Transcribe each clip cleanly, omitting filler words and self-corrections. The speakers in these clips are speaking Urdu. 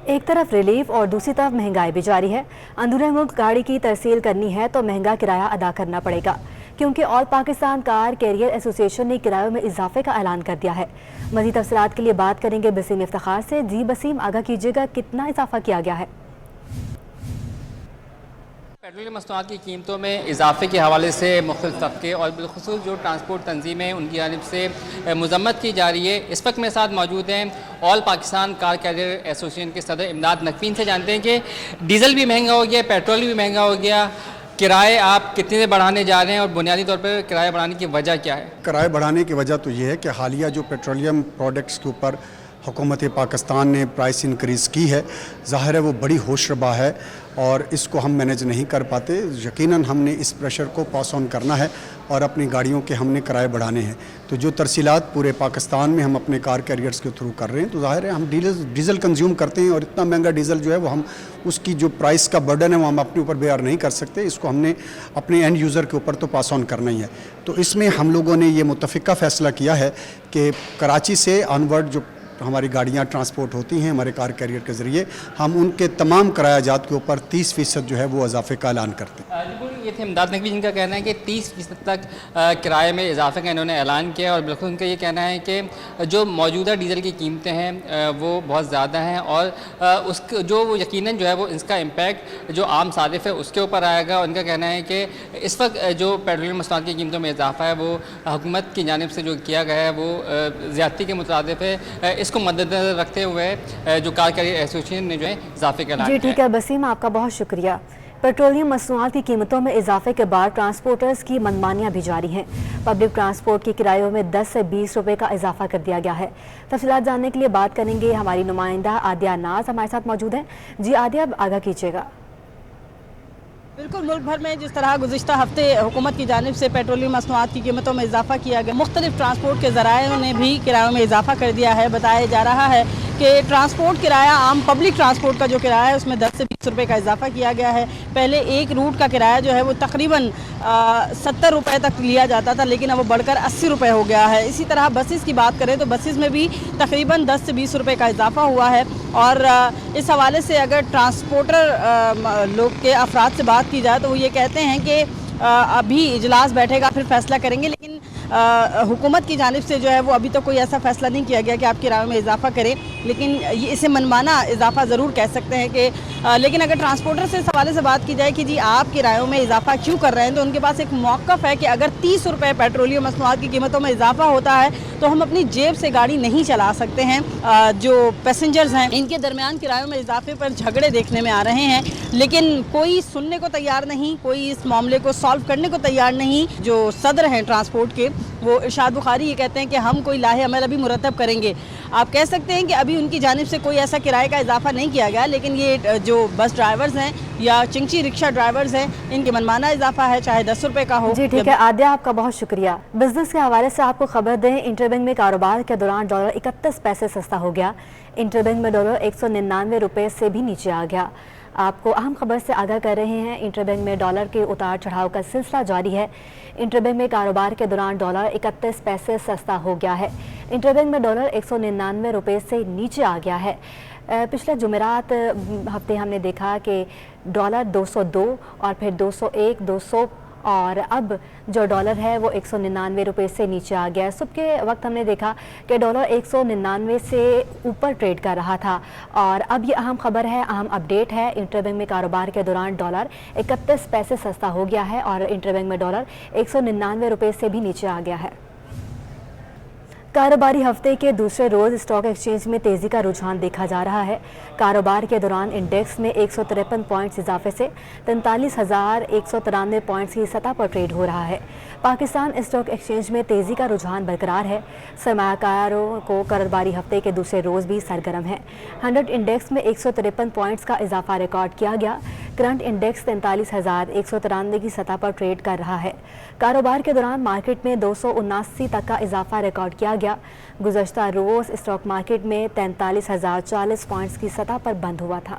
ایک طرف ریلیف اور دوسری طرف مہنگائی بھی جاری ہے۔ اندرون ملک گاڑی کی ترسیل کرنی ہے تو مہنگا کرایہ ادا کرنا پڑے گا، کیونکہ آل پاکستان کار کیریئر ایسوسی ایشن نے کرایوں میں اضافے کا اعلان کر دیا ہے۔ مزید تفصیلات کے لیے بات کریں گے بسیم افتخار سے۔ جی بسیم، آگاہ کیجیے گا کتنا اضافہ کیا گیا ہے؟ پیٹرولیم مصنوعات کی قیمتوں میں اضافے کے حوالے سے مختلف طبقے اور بالخصوص جو ٹرانسپورٹ تنظیمیں ان کی جانب سے مذمت کی جا رہی ہے۔ اس وقت میرے ساتھ موجود ہیں آل پاکستان کار کیریئر ایسوسی ایشن کے صدر امداد نقوی سے جانتے ہیں کہ ڈیزل بھی مہنگا ہو گیا، پیٹرول بھی مہنگا ہو گیا، کرائے آپ کتنے سے بڑھانے جا رہے ہیں اور بنیادی طور پر کرایہ بڑھانے کی وجہ کیا ہے؟ کرائے بڑھانے کی وجہ تو یہ ہے کہ حالیہ جو پیٹرولیم پروڈکٹس کے اوپر حکومت پاکستان نے پرائس انکریز کی ہے، ظاہر ہے وہ بڑی ہوش ربا ہے اور اس کو ہم مینیج نہیں کر پاتے۔ یقیناً ہم نے اس پریشر کو پاس آن کرنا ہے اور اپنی گاڑیوں کے ہم نے کرائے بڑھانے ہیں۔ تو جو ترسیلات پورے پاکستان میں ہم اپنے کار کیریئرز کے تھرو کر رہے ہیں، تو ظاہر ہے ہم ڈیزل کنزیوم کرتے ہیں اور اتنا مہنگا ڈیزل جو ہے وہ ہم اس کی جو پرائس کا برڈن ہے وہ ہم اپنے اوپر بیئر نہیں کر سکتے۔ اس کو ہم نے اپنے اینڈ یوزر کے اوپر تو پاس آن کرنا ہی ہے۔ تو اس میں ہم لوگوں نے یہ متفقہ فیصلہ کیا ہے کہ کراچی سے آنورڈ جو ہماری گاڑیاں ٹرانسپورٹ ہوتی ہیں ہمارے کار کیریئر کے ذریعے، ہم ان کے تمام کرایہ جات کے اوپر 30% جو ہے وہ اضافے کا اعلان کرتے ہیں۔ یہ تھے امداد نقوی جن کا کہنا ہے کہ 30% تک کرائے میں اضافے کا انہوں نے اعلان کیا، اور بالکل ان کا یہ کہنا ہے کہ جو موجودہ ڈیزل کی قیمتیں ہیں وہ بہت زیادہ ہیں اور اس جو یقیناً جو ہے وہ اس کا امپیکٹ جو عام صارف ہے اس کے اوپر آئے گا۔ ان کا کہنا ہے کہ اس وقت جو پیٹرولیم مصنوعات کی قیمتوں میں اضافہ ہے وہ حکومت کی جانب سے جو کیا گیا ہے وہ زیادتی کے مترادف ہے۔ اس کو مد نظر رکھتے ہوئے جو کار کیریئر ایسوسی ایشن نے جو ہے اضافے کا اعلان کیا ہے۔ جی ٹھیک ہے بسیم، آپ کا بہت شکریہ۔ پیٹرولیم مصنوعات کی قیمتوں میں اضافے کے بعد ٹرانسپورٹرز کی منمانیاں بھی جاری ہیں۔ پبلک ٹرانسپورٹ کی کرایوں میں 10 سے 20 روپے کا اضافہ کر دیا گیا ہے۔ تفصیلات جاننے کے لیے بات کریں گے ہماری نمائندہ عادیہ ناز ہمارے ساتھ موجود ہیں۔ جی عادیہ، اب آگاہ کیجیے گا۔ بالکل، ملک بھر میں جس طرح گزشتہ ہفتے حکومت کی جانب سے پیٹرولیم مصنوعات کی قیمتوں میں اضافہ کیا گیا، مختلف ٹرانسپورٹ کے ذرائع نے بھی کرایوں میں اضافہ کر دیا ہے۔ بتایا جا رہا ہے کہ ٹرانسپورٹ کرایہ، عام پبلک ٹرانسپورٹ کا جو کرایہ ہے اس میں 10 سے 20 روپے کا اضافہ کیا گیا ہے۔ پہلے ایک روٹ کا کرایہ جو ہے وہ تقریباً 70 روپے تک لیا جاتا تھا، لیکن اب وہ بڑھ کر 80 روپے ہو گیا ہے۔ اسی طرح بسز کی بات کریں تو بسز میں بھی تقریباً 10 سے 20 روپے کا اضافہ ہوا ہے، اور اس حوالے سے اگر ٹرانسپورٹر لوگ کے افراد سے بات کی جائے تو وہ یہ کہتے ہیں کہ ابھی اجلاس بیٹھے گا پھر فیصلہ کریں گے، لیکن حکومت کی جانب سے جو ہے وہ ابھی تو کوئی ایسا فیصلہ نہیں کیا گیا کہ آپ کرایوں میں اضافہ کریں، لیکن اسے منمانہ اضافہ ضرور کہہ سکتے ہیں کہ لیکن اگر ٹرانسپورٹر سے اس حوالے سے بات کی جائے کہ جی آپ کرایوں میں اضافہ کیوں کر رہے ہیں، تو ان کے پاس ایک موقف ہے کہ اگر 30 روپے پیٹرولیم مصنوعات کی قیمتوں میں اضافہ ہوتا ہے تو ہم اپنی جیب سے گاڑی نہیں چلا سکتے ہیں۔ جو پیسنجرز ہیں ان کے درمیان کرایوں میں اضافے پر جھگڑے دیکھنے میں آ رہے ہیں، لیکن کوئی سننے کو تیار نہیں، کوئی اس معاملے کو سالو کرنے کو تیار نہیں۔ جو صدر ہیں ٹرانسپورٹ کے، وہ ارشاد بخاری، یہ کہتے ہیں کہ ہم کوئی لاہے عمل ابھی مرتب کریں گے۔ آپ کہہ سکتے ہیں کہ ابھی ان کی جانب سے کوئی ایسا کرائے کا اضافہ نہیں کیا گیا، لیکن یہ جو بس ڈرائیورز ہیں یا چنگچی رکشہ ڈرائیورز ہیں ان کے منمانہ اضافہ ہے، چاہے 10 روپے کا ہو۔ جی ٹھیک ہے عادیہ، آپ کا بہت شکریہ۔ بزنس کے حوالے سے آپ کو خبر دیں، انٹر بینک میں کاروبار کے دوران ڈالر 31 پیسے سستا ہو گیا۔ انٹر بینک میں ڈالر 199 روپے سے بھی نیچے آ گیا۔ آپ کو اہم خبر سے آگاہ کر رہے ہیں، انٹر بینک میں ڈالر کے اتار چڑھاؤ کا سلسلہ جاری ہے۔ انٹر بینک میں کاروبار کے دوران ڈالر 31 پیسے سستا ہو گیا ہے۔ انٹر بینک میں ڈالر 199 روپے سے نیچے آ گیا ہے۔ پچھلے جمعرات ہفتے ہم نے دیکھا کہ ڈالر 202 اور پھر 201، 200 اور اب جو ڈالر ہے وہ 199 روپے سے نیچے آ گیا ہے۔ صبح کے وقت ہم نے دیکھا کہ ڈالر 199 سے اوپر ٹریڈ کر رہا تھا، اور اب یہ اہم خبر ہے، اہم اپڈیٹ ہے، انٹر بینک میں کاروبار کے دوران ڈالر 31 پیسے سستا ہو گیا ہے اور انٹر بینک میں ڈالر 199 روپے سے بھی نیچے آ گیا ہے۔ کاروباری ہفتے کے دوسرے روز اسٹاک ایکسچینج میں تیزی کا رجحان دیکھا جا رہا ہے۔ کاروبار کے دوران انڈیکس میں 153 پوائنٹس اضافے سے 43,193 پوائنٹس کی سطح پر ٹریڈ ہو رہا ہے۔ پاکستان اسٹاک ایکسچینج میں تیزی کا رجحان برقرار ہے۔ سرمایہ کاروں کو کاروباری ہفتے کے دوسرے روز بھی سرگرم ہے۔ 100 انڈیکس میں 153 پوائنٹس کا اضافہ ریکارڈ کیا گیا۔ کرنٹ انڈیکس 43,193 کی سطح پر ٹریڈ کر رہا ہے۔ کاروبار کے دوران مارکیٹ میں 279 تک کا اضافہ ریکارڈ کیا گیا۔ گزشتہ روز اسٹاک مارکیٹ میں 43,040 پوائنٹس کی سطح پر بند ہوا تھا۔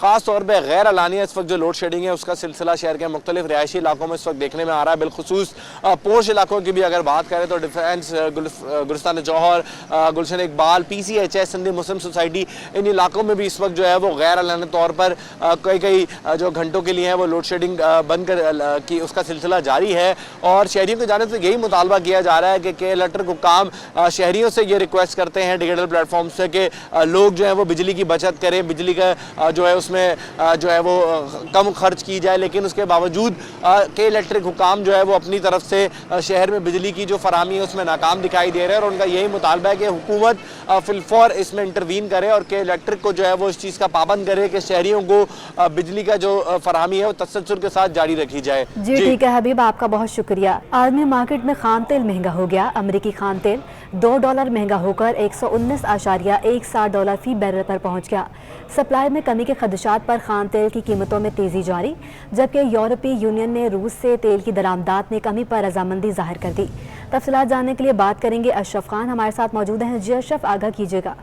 خاص طور پہ غیر اعلانیہ اس وقت جو لوڈ شیڈنگ ہے اس کا سلسلہ شہر کے مختلف رہائشی علاقوں میں اس وقت دیکھنے میں آ رہا ہے. بالخصوص پوش علاقوں کی بھی اگر بات کریں تو defence, Gulistan Jauhar, Gulshan Iqbal, PCHS, Sindhi Muslim society, ان علاقوں میں بھی اس وقت جو ہے وہ غیر اعلانیہ طور پر کئی جو گھنٹوں کے لیے ہیں وہ لوڈ شیڈنگ بند کر کی اس کا سلسلہ جاری ہے. اور شہریوں کی جانب سے یہی مطالبہ کیا جا رہا ہے کہ الیکٹرک حکام شہریوں سے یہ ریکویسٹ کرتے ہیں ڈیجیٹل پلیٹ فارم سے کہ لوگ جو ہیں وہ بجلی کی بچت کریں, بجلی کا جو ہے اس میں جو ہے وہ کم خرچ کی جائے. لیکن اس کے باوجود کہ الیکٹرک حکام جو ہے وہ اپنی طرف سے شہر میں بجلی کی جو فراہمی ہے اس میں ناکام دکھائی دے رہے ہیں, اور ان کا یہی مطالبہ ہے کہ حکومت فی الفور اس میں انٹروین کرے اور کہ الیکٹرک کو جو ہے وہ اس چیز کا پابند کرے کہ شہریوں کو بجلی کا جو فراہمی ہے وہ تسلسل کے ساتھ جاری رکھی جائے. جی ٹھیک ہے حبیب, آپ کا بہت شکریہ. عالمی مارکیٹ میں خام تیل مہنگا ہو گیا. امریکی خام تیل $2 مہنگا ہو کر $119.61 فی بیرل پر پہنچ گیا. سپلائی میں کمی کے خدشات پر خام تیل کی قیمتوں میں تیزی جاری, جبکہ یورپی یونین نے روس سے تیل کی درآمدات میں کمی پر رضامندی ظاہر کر دی. تفصیلات جاننے کے لیے بات کریں گے اشرف خان, ہمارے ساتھ موجود ہیں. جی اشرف, آگاہ کیجیے گا.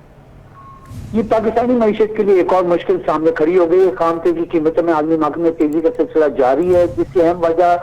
یہ پاکستانی معیشت کے لیے ایک اور مشکل سامنے کھڑی ہو گئی. خام تیل کی قیمتوں میں عالمی مارکیٹ میں تیزی کا سلسلہ جاری ہے, جس کی اہم وجہ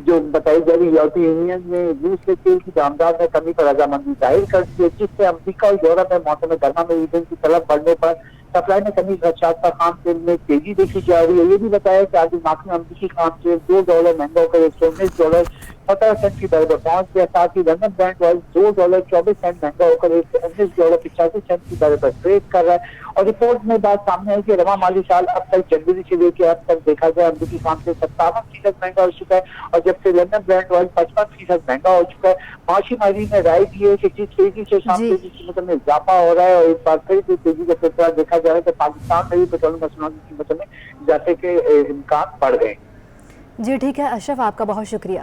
جو بتائی جا رہی یورپی یونین نے روس سے تیل کی درآمدات میں کمی پر رضامندی ظاہر کر دی ہے, جس سے امریکہ اور یورپ میں موسم گرما میں ایندھن کی طلب بڑھنے پر سپلائی میں کمی خدشات پر خام تیل میں تیزی دیکھی جا رہی ہے. یہ بھی بتایا کہ عالمی مارکیٹ میں امریکی خام تیل $2 مہنگا ہو کر $119.17 کی در پر پہنچ گیا. ساتھ ہی لندن برینٹ آئل $2.24 مہنگا ہو کر $119.85 کی در پر ٹریڈ کر رہا ہے. اور رپورٹ میں بات سامنے ہے کہ رواں مالی سال اب تک جنوری سے لے کے اب تک دیکھا گیا امریکی خام تیل 57% مہنگا ہو چکا ہے, اور جب سے لندن برینٹ آئل 55% مہنگا ہو چکا ہے. معاشی ماہرین نے رائے دی ہے کہ جس تیزی سے خام تیل کی قیمتوں میں اضافہ ہو رہا ہے اور ایک بار پھر تیزی کا سلسلہ دیکھا جا رہا ہے کہ پاکستان میں بھی پیٹرولیم مصنوعات کی قیمتوں میں اضافے کے امکان بڑھ گئے. جی ٹھیک ہے اشرف, آپ کا بہت شکریہ.